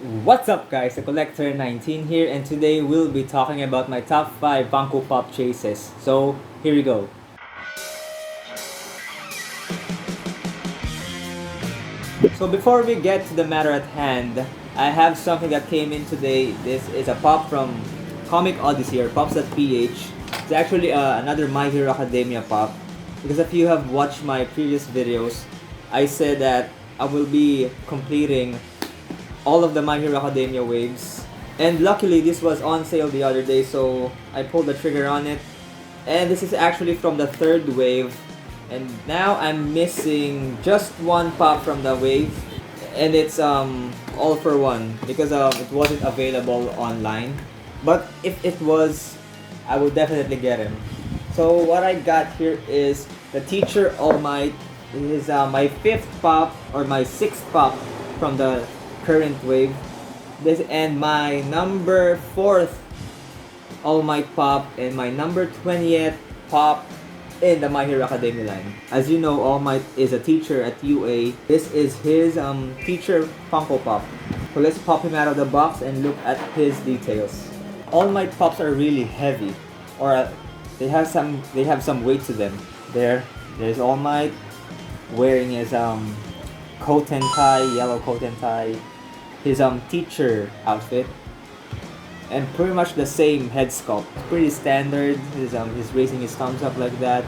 What's up guys, the Coollector 19 here, and today we'll be talking about my top 5 Funko Pop chases. So here we go. So before we get to the matter at hand, I have something that came in today. This is a pop from Comic Odyssey or Pops.ph. It's actually another My Hero Academia pop. Because if you have watched my previous videos, I said that I will be completing all of the My Hero Academia waves. And luckily this was on sale the other day, so I pulled the trigger on it. And this is actually from the third wave. And now I'm missing just one pop from the wave. And it's all for one because it wasn't available online. But if it was, I would definitely get him. So what I got here is the Teacher All Might. This is my 5th pop or my 6th pop from the current wave. This and my number 4th All Might pop and my number 20th pop in the My Hero Academia line. As you know, All Might is a teacher at UA. This is his teacher Funko Pop. So let's pop him out of the box and look at his details. All Might pops are really heavy, or they have some weight to them. There's All Might wearing his coat and tie, yellow coat and tie, his teacher outfit, and pretty much the same head sculpt. Pretty standard. He's raising his thumbs up like that.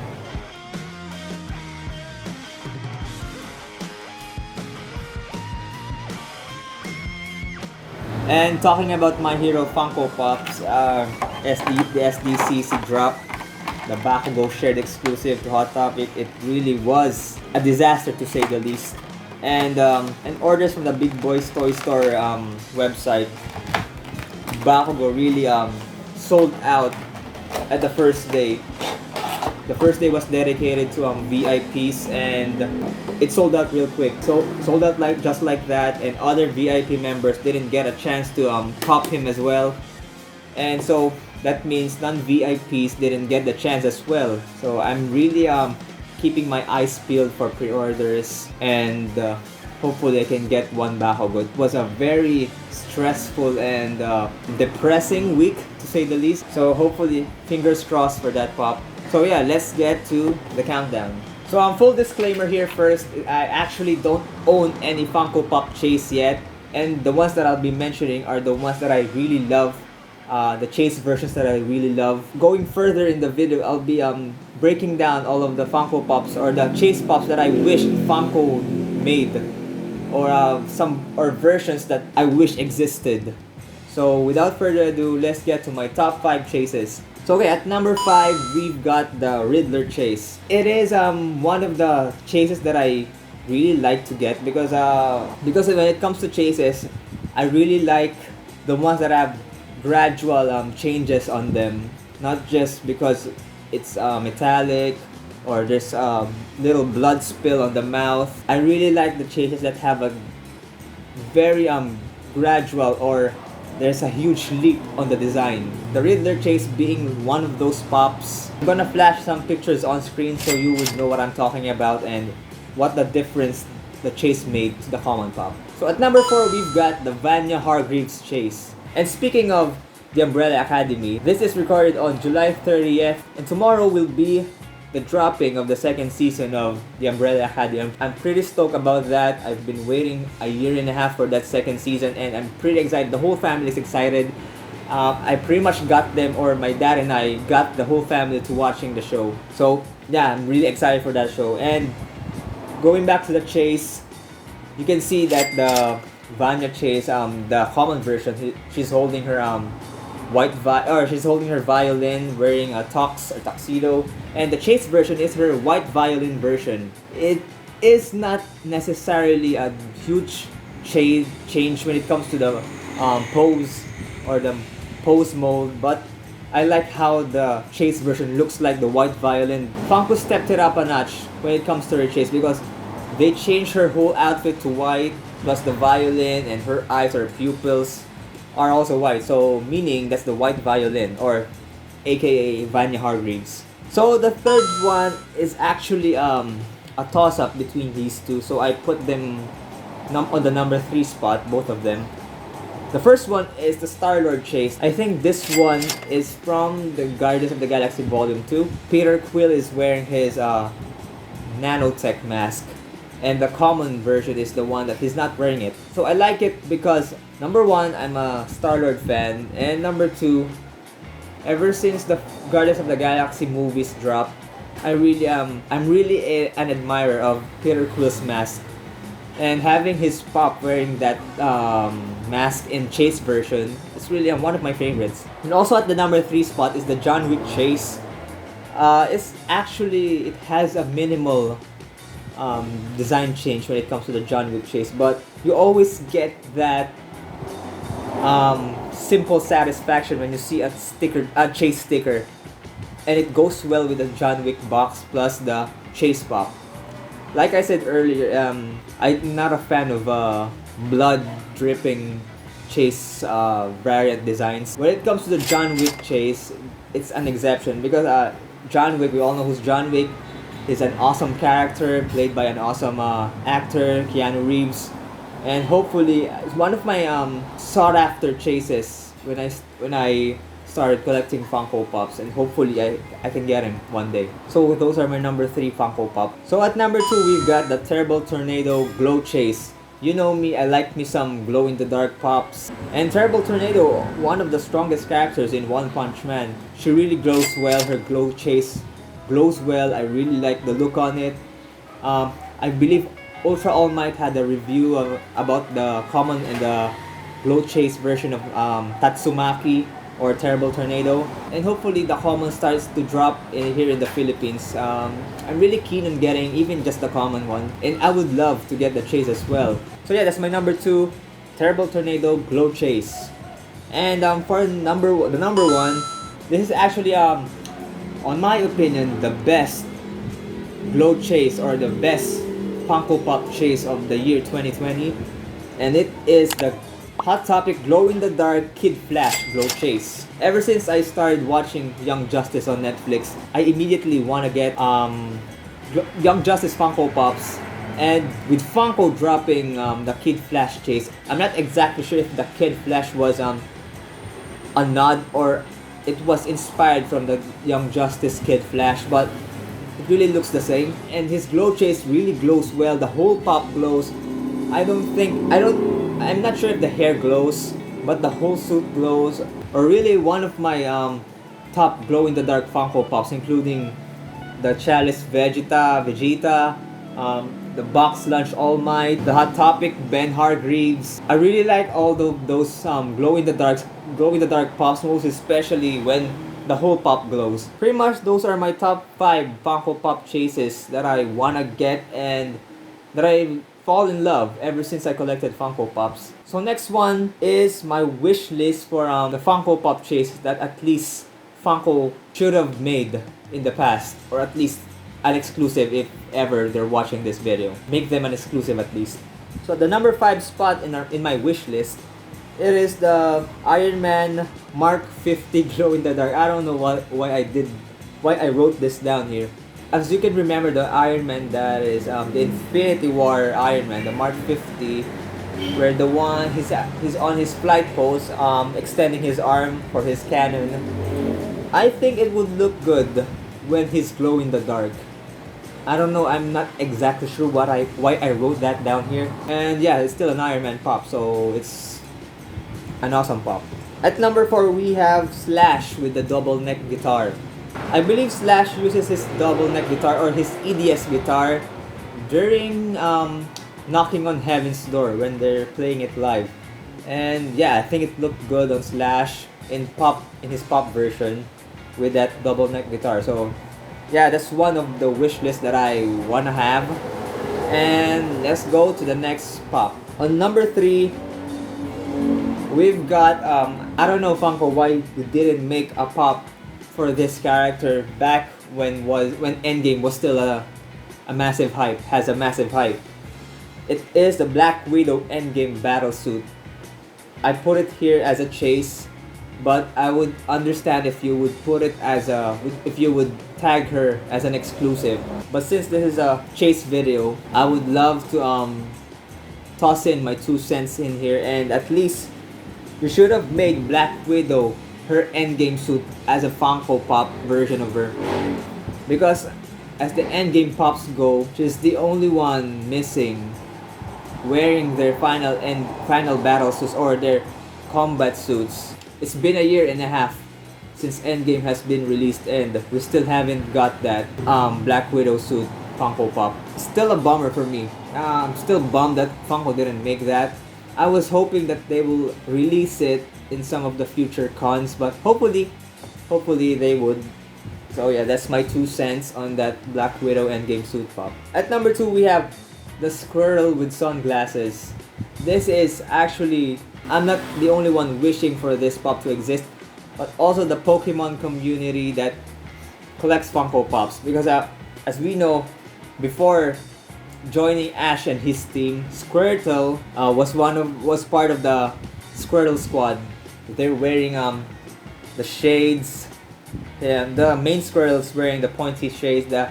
And talking about My Hero Funko Pops, the SDCC drop, the Bakugo shared exclusive to Hot Topic, it really was a disaster to say the least. And orders from the Big Boys Toy Store website, Bakugo really sold out at the first day. The first day was dedicated to VIPs, and it sold out real quick. So sold out just like that, and other VIP members didn't get a chance to pop him as well. And so that means non-VIPs didn't get the chance as well. So I'm really keeping my eyes peeled for pre-orders, and hopefully I can get one Bakugo. It was a very stressful and depressing week, to say the least. So hopefully, fingers crossed for that pop. So yeah, let's get to the countdown. So full disclaimer here first, I actually don't own any Funko Pop Chase yet. And the ones that I'll be mentioning are the ones that I really love. The Chase versions that I really love. Going further in the video, I'll be breaking down all of the Funko Pops or the Chase Pops that I wish Funko made, or versions that I wish existed. So without further ado, let's get to my top 5 chases. So okay, at number 5 we've got the Riddler Chase. It is one of the chases that I really like to get because when it comes to chases, I really like the ones that have gradual changes on them, not just because it's metallic or there's little blood spill on the mouth. I really like the chases that have a very gradual, or there's a huge leap on the design. The Riddler Chase being one of those pops. I'm gonna flash some pictures on screen so you would know what I'm talking about and what the difference the chase made to the common pop. So at number 4 we've got the Vanya Chase. And speaking of the Umbrella Academy, this is recorded on July 30th, and tomorrow will be the dropping of the 2nd season of the Umbrella Academy. I'm pretty stoked about that. I've been waiting a year and a half for that 2nd season, and I'm pretty excited. The whole family is excited. I pretty much got them, or my dad and I got the whole family to watching the show. So yeah, I'm really excited for that show. And going back to the chase, you can see that the Vanya Chase, the common version, she's holding her she's holding her violin, wearing a tux or tuxedo, and the Chase version is her white violin version. It is not necessarily a huge change when it comes to the pose or the pose mold, but I like how the Chase version looks like the white violin. Funko stepped it up a notch when it comes to her Chase because they changed her whole outfit to white, plus the violin and her eyes or pupils are also white, so meaning that's the white violin, or aka Vanya Hargreaves. So the third one is actually a toss-up between these two, so I put them on the number 3 spot, both of them. The first one is the Starlord Chase. I think this one is from the Guardians of the Galaxy Volume 2. Peter Quill is wearing his nanotech mask, and the common version is the one that he's not wearing it. So I like it because number one, I'm a Starlord fan, and number two, ever since the Guardians of the Galaxy movies dropped, I'm really an admirer of Peter Quill's mask, and having his Pop wearing that mask in Chase version is really one of my favorites. And also at the number 3 spot is the John Wick Chase. It has a minimal design change when it comes to the John Wick Chase, but you always get that simple satisfaction when you see a Chase sticker, and it goes well with the John Wick box plus the Chase Pop. Like I said earlier, I'm not a fan of blood dripping Chase variant designs. When it comes to the John Wick Chase, it's an exception because John Wick, we all know who's John Wick. He's an awesome character played by an awesome actor, Keanu Reeves, and hopefully it's one of my sought after chases when I started collecting Funko Pops, and hopefully I can get him one day. So those are my number 3 Funko Pop. So at number 2 we've got the Terrible Tornado Glow Chase. You know me, I like me some glow in the dark pops. And Terrible Tornado, one of the strongest characters in One Punch Man. She really glows well, her glow chase glows well. I really like the look on it. I believe Ultra All Might had a review about the common and the glow chase version of Tatsumaki or Terrible Tornado, and hopefully the common starts to drop here in the Philippines. I'm really keen on getting even just the common one, and I would love to get the chase as well. So yeah, that's my number 2, Terrible Tornado Glow Chase. And for the number 1, this is actually on my opinion the best glow chase or the best Funko Pop chase of the year 2020, and it is the Hot Topic Glow in the Dark Kid Flash Glow Chase. Ever since I started watching Young Justice on Netflix, I immediately want to get Young Justice Funko Pops. And with Funko dropping the Kid Flash chase, I'm not exactly sure if the Kid Flash was a nod or it was inspired from the Young Justice Kid Flash, but it really looks the same. And his glow chase really glows well. The whole pop glows. I'm not sure if the hair glows, but the whole suit glows. Or really one of my top glow in the dark Funko Pops, including the Chalice Vegeta, the Box Lunch All Might, the Hot Topic Ben Hargreaves. I really like all those glow in the dark pops, most especially when the whole pop glows. Pretty much those are my top 5 Funko Pop chases that I wanna get and that I fall in love ever since I collected Funko Pops. So next one is my wish list for the Funko Pop chase that at least Funko should have made in the past, or at least an exclusive if ever they're watching this video. Make them an exclusive at least. So the number 5 spot in my wish list, it is the Iron Man Mark 50 Glow in the Dark. I don't know why I wrote this down here. As you can remember, the Iron Man that is the Infinity War Iron Man, the Mark 50, where the one he's on his flight pose, extending his arm for his cannon. I think it would look good when he's glow in the dark. I don't know, I'm not exactly sure why I wrote that down here. And yeah, it's still an Iron Man pop, so it's an awesome pop. At number 4, we have Slash with the double neck guitar. I believe Slash uses his double neck guitar or his EDS guitar during Knocking on Heaven's Door when they're playing it live. And yeah, I think it looked good on Slash in his pop version with that double neck guitar. So yeah, that's one of the wish lists that I wanna have. And let's go to the next pop. On number 3, we've got I don't know, Funko, why you didn't make a pop for this character back when Endgame was still a massive hype, has a massive hype. It is the Black Widow Endgame battle suit. I put it here as a chase, but I would understand if you would put it as if you would tag her as an exclusive. But since this is a chase video, I would love to toss in my 2 cents in here and at least You should have made Black Widow her endgame suit as a Funko Pop version of her. Because as the endgame pops go, she's the only one missing wearing their final battle suits or their combat suits. It's been a year and a half since Endgame has been released and we still haven't got that Black Widow suit Funko Pop. Still a bummer for me. I'm still bummed that Funko didn't make that. I was hoping that they will release it in some of the future cons, but hopefully they would. So yeah, that's my 2 cents on that Black Widow Endgame suit pop. At number 2, we have the squirrel with sunglasses. This is actually, I'm not the only one wishing for this pop to exist, but also the Pokemon community that collects Funko Pops. Because as we know, before joining Ash and his team, Squirtle was part of the Squirtle squad. They're wearing the shades. Yeah, the main Squirtle is wearing the pointy shades, the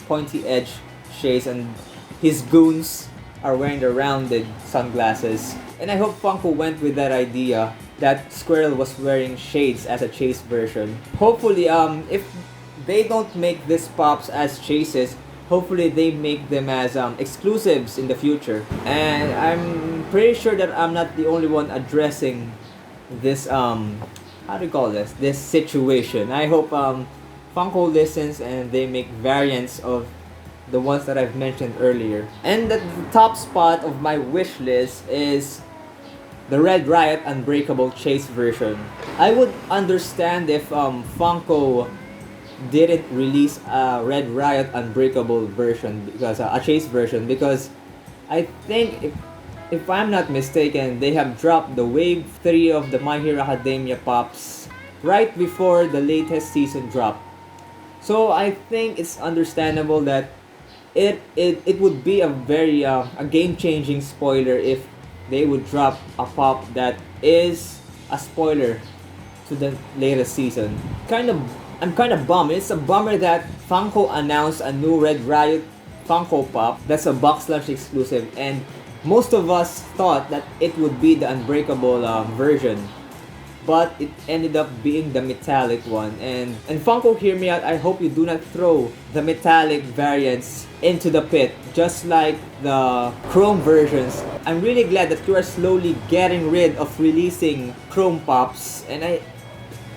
pointy edge shades, and his goons are wearing the rounded sunglasses. And I hope Funko went with that idea that Squirrel was wearing shades as a Chase version. Hopefully, if they don't make these pops as Chases, hopefully they make them as exclusives in the future. And I'm pretty sure that I'm not the only one addressing this how do you call this situation. I hope Funko listens and they make variants of the ones that I've mentioned earlier. And the top spot of my wish list is the Red Riot Unbreakable Chase version. I would understand if Funko didn't release a Red Riot Unbreakable version, because a Chase version, because I think if I'm not mistaken, they have dropped the Wave 3 of the My Hero Academia pops right before the latest season drop. So I think it's understandable that it would be a very a game-changing spoiler if they would drop a pop that is a spoiler to the latest season. I'm kind of bummed. It's a bummer that Funko announced a new Red Riot Funko Pop that's a box lunch exclusive, and most of us thought that it would be the Unbreakable version, but it ended up being the metallic one. And Funko, hear me out. I hope you do not throw the metallic variants into the pit, just like the chrome versions. I'm really glad that you are slowly getting rid of releasing chrome pops, and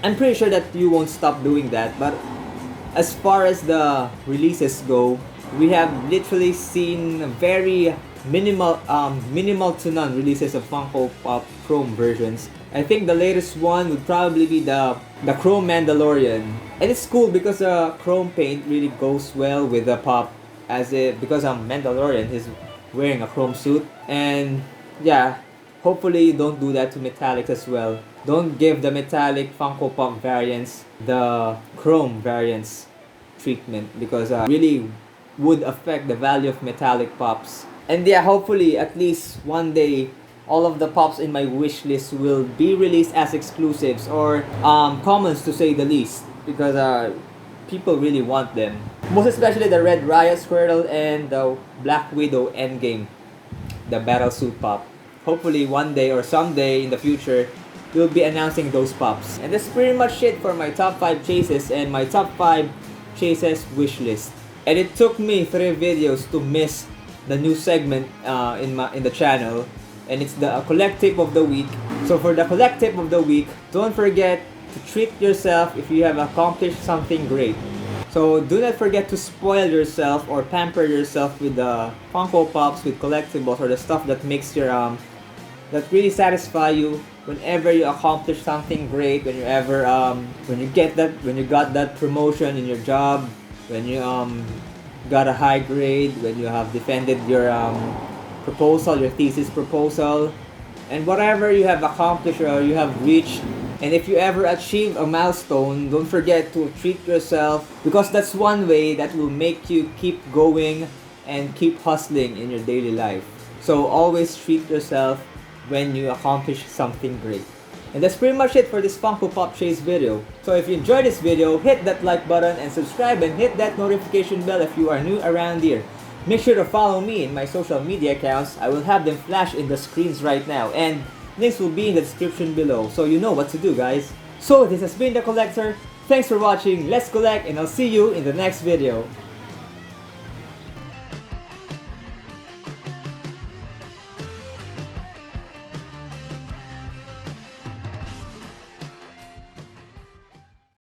I'm pretty sure that you won't stop doing that. But as far as the releases go, we have literally seen very minimal to none releases of Funko Pop Chrome versions. I think the latest one would probably be the Chrome Mandalorian. And it's cool because the chrome paint really goes well with the pop, because Mandalorian is wearing a chrome suit. And yeah, hopefully you don't do that to metallics as well. Don't give the metallic Funko Pop variants the chrome variants treatment, because really would affect the value of metallic pops. And yeah, hopefully at least one day all of the pops in my wish list will be released as exclusives or commons, to say the least, because people really want them. Most especially the Red Riot Squirtle and the Black Widow Endgame, the Battle Suit Pop. Hopefully one day or someday in the future, we'll be announcing those pops. And that's pretty much it for my top 5 chases and my top 5 chases wish list. And it took me 3 videos to miss the new segment in the channel, and it's the collect tip of the week. So for the collect tip of the week, don't forget to treat yourself if you have accomplished something great. So do not forget to spoil yourself or pamper yourself with the Funko Pops, with collectibles, or the stuff that makes your that really satisfy you whenever you accomplish something great. When you got that promotion in your job, when you got a high grade, when you have defended your proposal, your thesis proposal, and whatever you have accomplished or you have reached. And if you ever achieve a milestone, don't forget to treat yourself, because that's one way that will make you keep going and keep hustling in your daily life. So always treat yourself when you accomplish something great. And that's pretty much it for this Funko Pop Chase video. So if you enjoyed this video, hit that like button and subscribe and hit that notification bell if you are new around here. Make sure to follow me in my social media accounts. I will have them flash in the screens right now. And Links will be in the description below, so you know what to do, guys. So this has been The Coollector. Thanks for watching, let's collect, and I'll see you in the next video.